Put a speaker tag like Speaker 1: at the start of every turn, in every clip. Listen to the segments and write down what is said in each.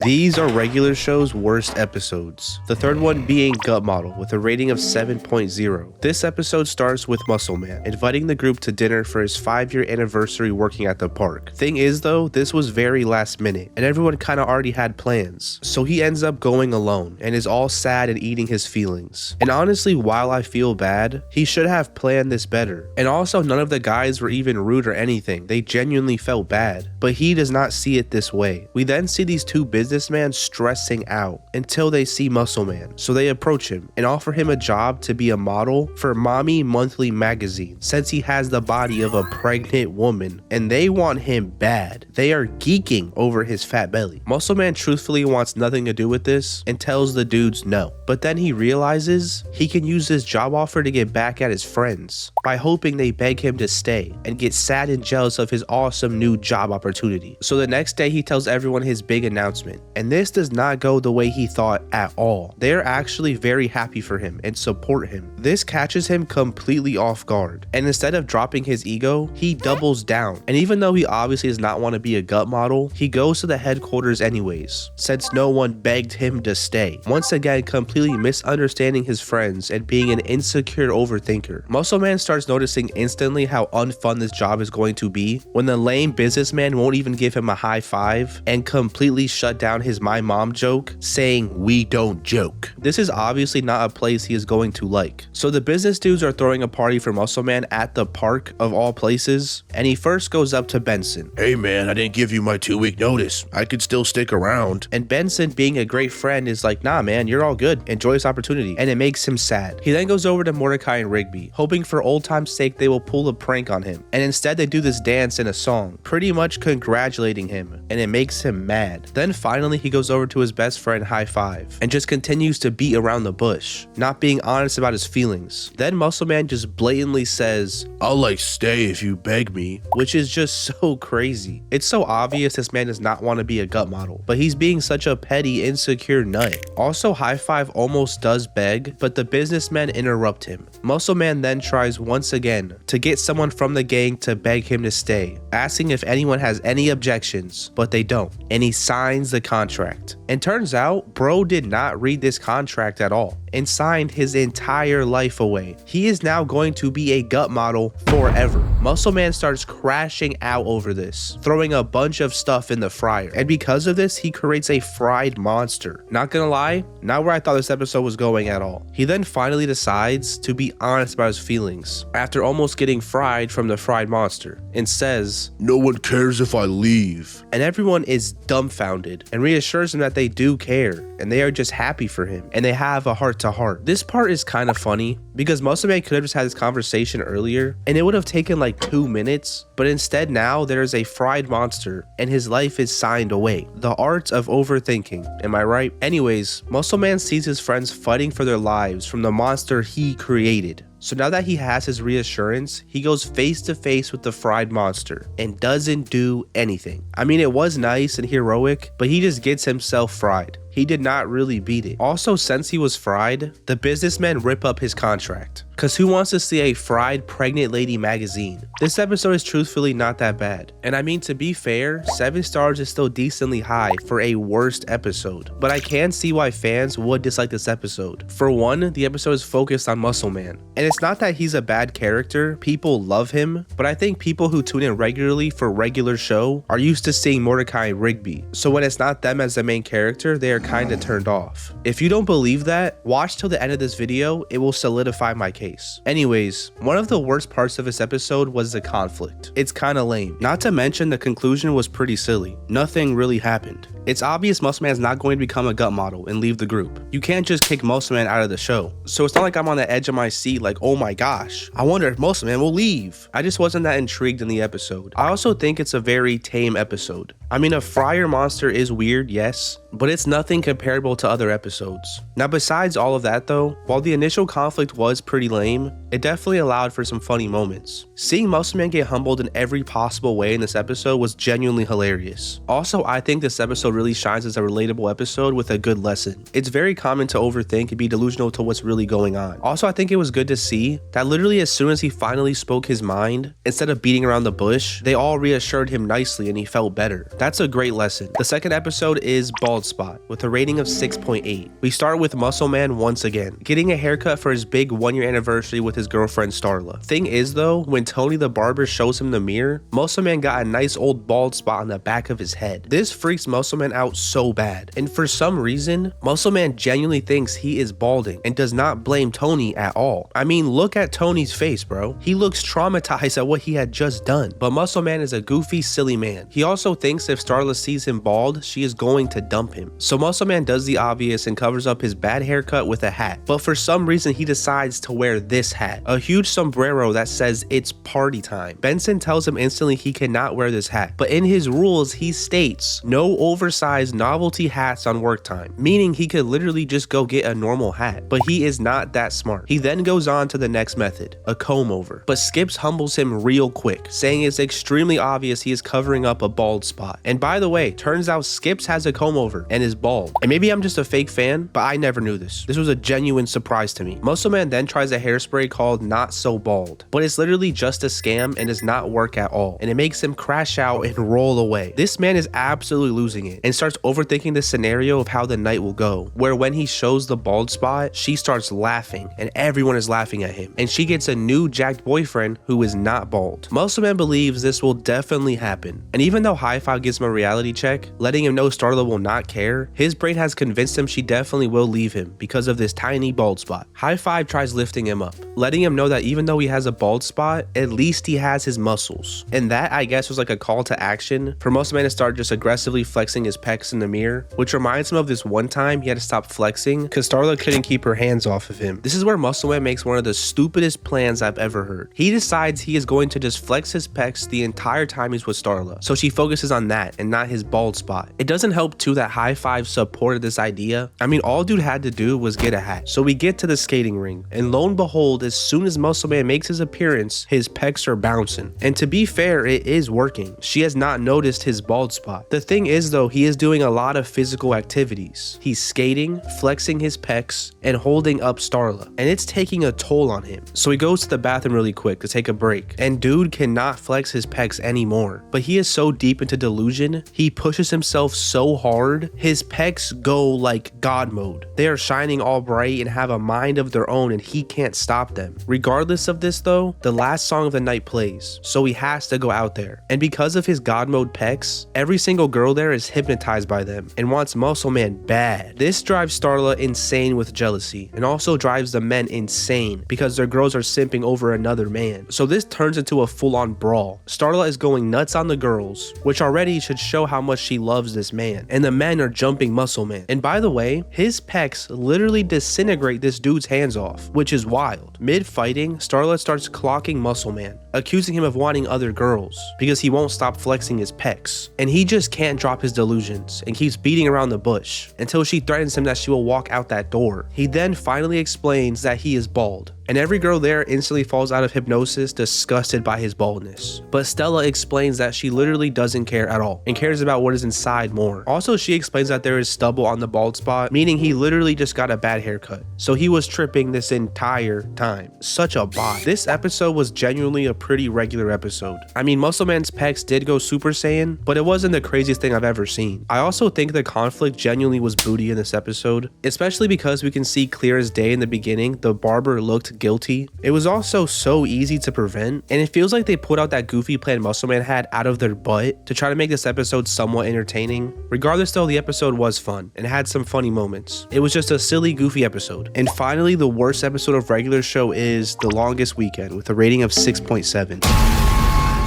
Speaker 1: These are regular show's worst episodes, the third one being Gut Model with a rating of 7.0. This episode starts with Muscle Man inviting the group to dinner for his 5-year anniversary working at the park. Thing is though, this was very last minute and everyone kinda already had plans, so he ends up going alone and is all sad and eating his feelings. And honestly, while I feel bad, he should have planned this better. And also, none of the guys were even rude or anything, they genuinely felt bad, but he does not see it this way. We then see these two businessmen stressing out until they see Muscle Man, so they approach him and offer him a job to be a model for Mommy Monthly magazine since he has the body of a pregnant woman and they want him bad. They are geeking over his fat belly. Muscle Man truthfully wants nothing to do with this and tells the dudes no, but then he realizes he can use this job offer to get back at his friends by hoping they beg him to stay and get sad and jealous of his awesome new job opportunity. So the next day he tells everyone his big announcement. And this does not go the way he thought at all. They're actually very happy for him and support him. This catches him completely off guard. And instead of dropping his ego, he doubles down. And even though he obviously does not want to be a gut model, he goes to the headquarters anyways, since no one begged him to stay. Once again, completely misunderstanding his friends and being an insecure overthinker. Muscle Man starts noticing instantly how unfun this job is going to be when the lame businessman won't even give him a high five and completely shut down his my mom joke, saying we don't joke. This is obviously not a place he is going to like. So the business dudes are throwing a party for Muscle Man at the park of all places, and he first goes up to Benson.
Speaker 2: Hey man, I didn't give you my 2-week notice. I could still stick around.
Speaker 1: And Benson, being a great friend, is like, nah man, you're all good. Enjoy this opportunity. And it makes him sad. He then goes over to Mordecai and Rigby, hoping for old time's sake they will pull a prank on him. And instead they do this dance and a song, pretty much congratulating him, and it makes him mad. Then finally he goes over to his best friend High Five and just continues to beat around the bush, not being honest about his feelings. Then Muscle Man just blatantly says,
Speaker 2: I'll stay if you beg me,
Speaker 1: which is just so crazy. It's so obvious this man does not want to be a gut model, but he's being such a petty, insecure nut. Also, High Five almost does beg, but the businessmen interrupt him. Muscle Man then tries once again to get someone from the gang to beg him to stay, asking if anyone has any objections, but they don't, and he signs the contract. And turns out, bro did not read this contract at all and signed his entire life away. He is now going to be a gut model forever. Muscle Man starts crashing out over this, throwing a bunch of stuff in the fryer. And because of this, he creates a fried monster. Not gonna lie, not where I thought this episode was going at all. He then finally decides to be honest about his feelings after almost getting fried from the fried monster and says,
Speaker 2: no one cares if I leave.
Speaker 1: And everyone is dumbfounded and reassures him that they do care and they are just happy for him and they have a heart to heart. This part is kind of funny because Muscle Man could have just had this conversation earlier and it would have taken like 2 minutes, but instead now there's a fried monster and his life is signed away. The art of overthinking, am I right? Anyways, Muscle Man sees his friends fighting for their lives from the monster he created. So now that he has his reassurance, he goes face to face with the fried monster and doesn't do anything. I mean, it was nice and heroic, but he just gets himself fried. He did not really beat it. Also, since he was fried, the businessmen rip up his contract. Cause who wants to see a fried pregnant lady magazine? This episode is truthfully not that bad. And I mean, to be fair, 7 stars is still decently high for a worst episode. But I can see why fans would dislike this episode. For one, the episode is focused on Muscle Man. And it's not that he's a bad character, people love him, but I think people who tune in regularly for regular show are used to seeing Mordecai and Rigby. So when it's not them as the main character, they are kinda turned off. If you don't believe that, watch till the end of this video, it will solidify my case. Anyways, one of the worst parts of this episode was the conflict. It's kinda lame. Not to mention the conclusion was pretty silly. Nothing really happened. It's obvious Muscle Man is not going to become a gut model and leave the group. You can't just kick Muscle Man out of the show. So it's not like I'm on the edge of my seat like, oh my gosh, I wonder if Muscle Man will leave. I just wasn't that intrigued in the episode. I also think it's a very tame episode. I mean, a fryer monster is weird, yes, but it's nothing comparable to other episodes. Now, besides all of that though, while the initial conflict was pretty lame, it definitely allowed for some funny moments. Seeing Muscle Man get humbled in every possible way in this episode was genuinely hilarious. Also, I think this episode really shines as a relatable episode with a good lesson. It's very common to overthink and be delusional to what's really going on. Also, I think it was good to see that literally as soon as he finally spoke his mind, instead of beating around the bush, they all reassured him nicely and he felt better. That's a great lesson. The second episode is Bald Spot with a rating of 6.8. We start with Muscle Man once again, getting a haircut for his big 1-year anniversary with his girlfriend Starla. Thing is though, when Tony the barber shows him the mirror, Muscle Man got a nice old bald spot on the back of his head. This freaks Muscle Man out so bad, and for some reason, Muscle Man genuinely thinks he is balding and does not blame Tony at all. I mean, look at Tony's face, bro. He looks traumatized at what he had just done. But Muscle Man is a goofy, silly man. He also thinks if Starla sees him bald, she is going to dump him. So Muscle Man does the obvious and covers up his bad haircut with a hat. But for some reason, he decides to wear this hat, a huge sombrero that says it's party time. Benson tells him instantly he cannot wear this hat, but in his rules, he states no oversized novelty hats on work time, meaning he could literally just go get a normal hat, but he is not that smart. He then goes on to the next method, a comb over, but Skips humbles him real quick, saying it's extremely obvious he is covering up a bald spot. And by the way, turns out Skips has a comb over and is bald. And maybe I'm just a fake fan, but I never knew this. This was a genuine surprise to me. Muscle Man then tries a hairspray called Not So Bald, but it's literally just a scam and does not work at all, and it makes him crash out and roll away. This man is absolutely losing it and starts overthinking the scenario of how the night will go, where when he shows the bald spot, she starts laughing and everyone is laughing at him, and she gets a new jacked boyfriend who is not bald. Muscle Man believes this will definitely happen, and even though High Five gives him a reality check, letting him know Starla will not care, his brain has convinced him she definitely will leave him because of this tiny bald spot. High Five tries lifting him up, letting him know that even though he has a bald spot, at least he has his muscles. And that, I guess, was like a call to action for Muscle Man to start just aggressively flexing his pecs in the mirror, which reminds him of this one time he had to stop flexing because Starla couldn't keep her hands off of him. This is where Muscle Man makes one of the stupidest plans I've ever heard. He decides he is going to just flex his pecs the entire time he's with Starla, so she focuses on that and not his bald spot. It doesn't help too that High Five supported this idea. I mean, all dude had to do was get a hat. So we get to the skating ring, and lo and behold, as soon as Muscle Man makes his appearance, his pecs are bouncing. And to be fair, it is working. She has not noticed his bald spot. The thing is though, he is doing a lot of physical activities. He's skating, flexing his pecs, and holding up Starla, and it's taking a toll on him. So he goes to the bathroom really quick to take a break, and dude cannot flex his pecs anymore. But he is so deep into delusion, he pushes himself so hard, his pecs go like God mode. They are shining all bright and have a mind of their own, and he can't stop them. Regardless of this though, the last song of the night plays, so he has to go out there. And because of his God mode pecs, every single girl there is hypnotized by them and wants Muscle Man bad. This drives Starla insane with jealousy, and also drives the men insane because their girls are simping over another man. So this turns into a full-on brawl. Starla is going nuts on the girls, which already should show how much she loves this man, and the men are jumping Muscle Man. And by the way, his pecs literally disintegrate this dude's hands off, which is wild. Mid-fighting, Starla starts clocking Muscle Man, accusing him of wanting other girls because he won't stop flexing his pecs, and he just can't drop his delusions and keeps beating around the bush until she threatens him that she will walk out that door. He then finally explains that he is bald, and every girl there instantly falls out of hypnosis disgusted by his baldness. But Stella explains that she literally doesn't care at all and cares about what is inside more. Also, she explains that there is stubble on the bald spot, meaning he literally just got a bad haircut, so he was tripping this entire time. Such a bot. This episode was genuinely a pretty regular episode. I mean, Muscle Man's pecs did go Super Saiyan, but it wasn't the craziest thing I've ever seen. I also think the conflict genuinely was booty in this episode, especially because we can see clear as day in the beginning the barber looked guilty. It was also so easy to prevent, and it feels like they put out that goofy plan Muscle Man had out of their butt to try to make this episode somewhat entertaining. Regardless though, the episode was fun and had some funny moments. It was just a silly, goofy episode. And finally, the worst episode of regular show is The Longest Weekend with a rating of 6.7.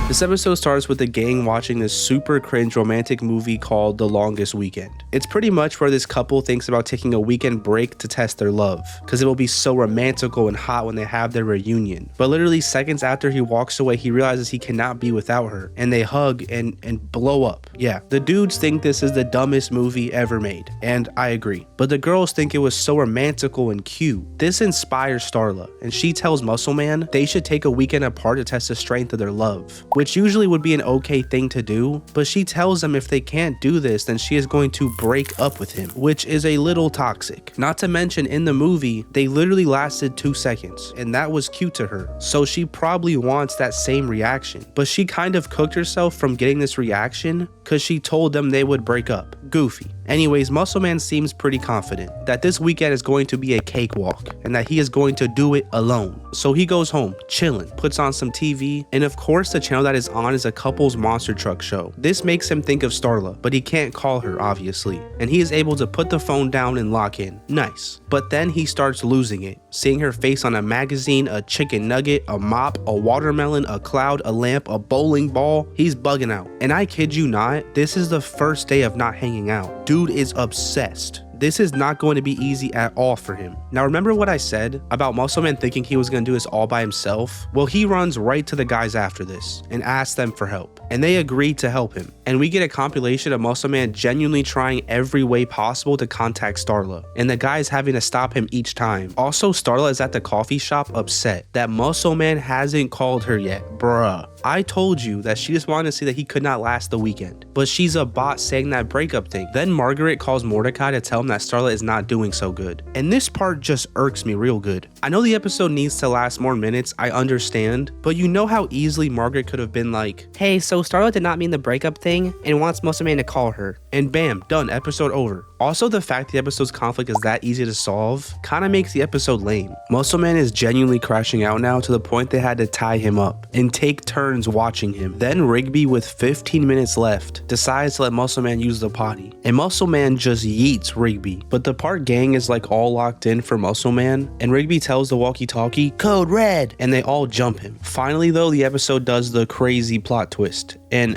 Speaker 1: This episode starts with the gang watching this super cringe romantic movie called The Longest Weekend. It's pretty much where this couple thinks about taking a weekend break to test their love, because it will be so romantical and hot when they have their reunion. But literally seconds after he walks away, he realizes he cannot be without her, and they hug and blow up. Yeah, the dudes think this is the dumbest movie ever made, and I agree. But the girls think it was so romantical and cute. This inspires Starla, and she tells Muscle Man they should take a weekend apart to test the strength of their love, which usually would be an okay thing to do, but she tells them if they can't do this, then she is going to break up with him, which is a little toxic. Not to mention, in the movie, they literally lasted 2 seconds, and that was cute to her, so she probably wants that same reaction. But she kind of cooked herself from getting this reaction because she told them they would break up. Goofy. Anyways, Muscle Man seems pretty confident that this weekend is going to be a cakewalk and that he is going to do it alone. So he goes home, chilling, puts on some TV, and of course the channel that is on is a couple's monster truck show. This makes him think of Starla, but he can't call her, obviously, and he is able to put the phone down and lock in. Nice. But then he starts losing it, seeing her face on a magazine, a chicken nugget, a mop, a watermelon, a cloud, a lamp, a bowling ball. He's bugging out. And I kid you not, this is the first day of not hanging out. Dude is obsessed. This is not going to be easy at all for him. Now remember what I said about Muscle Man thinking he was going to do this all by himself? Well, he runs right to the guys after this and asks them for help, and they agree to help him. And we get a compilation of Muscle Man genuinely trying every way possible to contact Starla, and the guys having to stop him each time. Also, Starla is at the coffee shop upset that Muscle Man hasn't called her yet. Bruh. I told you that she just wanted to see that he could not last the weekend, but she's a bot saying that breakup thing. Then Margaret calls Mordecai to tell him that Starla is not doing so good, and this part just irks me real good. I know the episode needs to last more minutes, I understand, but you know how easily Margaret could have been like, hey, so Starla did not mean the breakup thing and wants Muscle Man to call her, and bam, done, episode over. Also, the fact the episode's conflict is that easy to solve kind of makes the episode lame. Muscle Man is genuinely crashing out now to the point they had to tie him up and take turns watching him. Then Rigby, with 15 minutes left, decides to let Muscle Man use the potty, and Muscle Man just yeets Rigby. But the Park gang is like all locked in for Muscle Man, and Rigby tells the walkie-talkie, code red, and they all jump him. Finally though, the episode does the crazy plot twist, and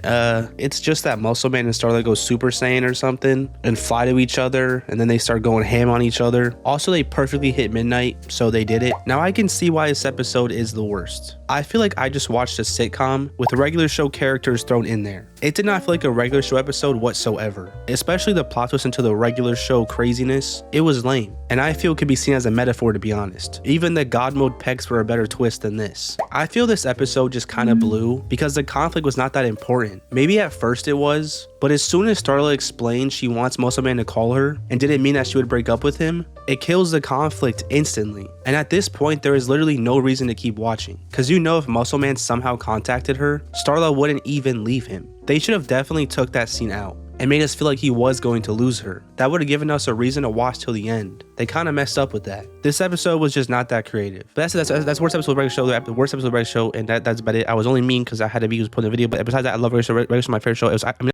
Speaker 1: it's just that Muscle Man and Starla go Super Saiyan or something and fly to each other, and then they start going ham on each other. Also, they perfectly hit midnight, so they did it. Now I can see why this episode is the worst. I feel like I just watched a sitcom with regular show characters thrown in there. It did not feel like a regular show episode whatsoever, especially the plot twist into the regular show craziness. It was lame, and I feel it could be seen as a metaphor, to be honest. Even the God mode pecs were a better twist than this. I feel this episode just kind of blew because the conflict was not that important. Maybe at first it was, but as soon as Starla explained she wants Muscle Man to call her and didn't mean that she would break up with him, it kills the conflict instantly. And at this point, there is literally no reason to keep watching, because you know if Muscle Man somehow contacted her, Starla wouldn't even leave him. They should have definitely took that scene out and made us feel like he was going to lose her. That would have given us a reason to watch till the end. They kind of messed up with that. This episode was just not that creative. But that's worst episode of regular show. The worst episode of regular show, and that's about it. I was only mean because I had to be putting a video. But besides that, I love regular show. Regular show, my favorite show.